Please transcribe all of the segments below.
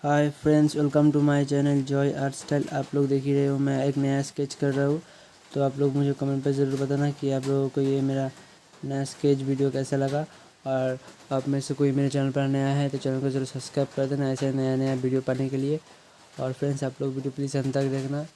Hi friends, welcome to my channel Joy Art Style. आप लोग देख ही रहे हो, मैं एक नया स्केच कर रहा हूँ। तो आप लोग मुझे कमेंट पर ज़रूर बताना कि आप लोगों को ये मेरा नया स्केच वीडियो कैसा लगा। और आप में से कोई मेरे चैनल पर नया है तो चैनल को ज़रूर सब्सक्राइब कर देना ऐसे नया नया वीडियो पाने के लिए। और फ्रेंड्स, आप लोग वीडियो प्लीज़ अंत तक देखना।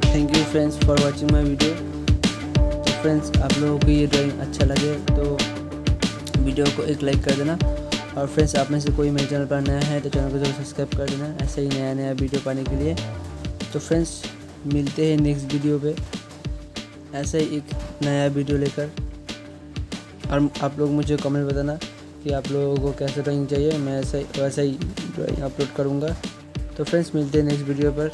Thank you friends for watching my video. तो फ्रेंड्स, आप लोगों को ये ड्राइंग अच्छा लगे तो वीडियो को एक लाइक कर देना। और फ्रेंड्स, आप में से कोई मेरे चैनल पर नया है तो चैनल को जरूर सब्सक्राइब कर देना ऐसे ही नया नया वीडियो पाने के लिए। तो फ्रेंड्स, मिलते हैं नेक्स्ट वीडियो पे ऐसे ही एक नया वीडियो लेकर। और आप लोग मुझे कमेंट बताना कि आप लोगों को कैसा ड्राइंग चाहिए, मैं वैसा ही ड्राइंग अपलोड करूँगा। तो फ्रेंड्स, मिलते हैं नेक्स्ट वीडियो पर।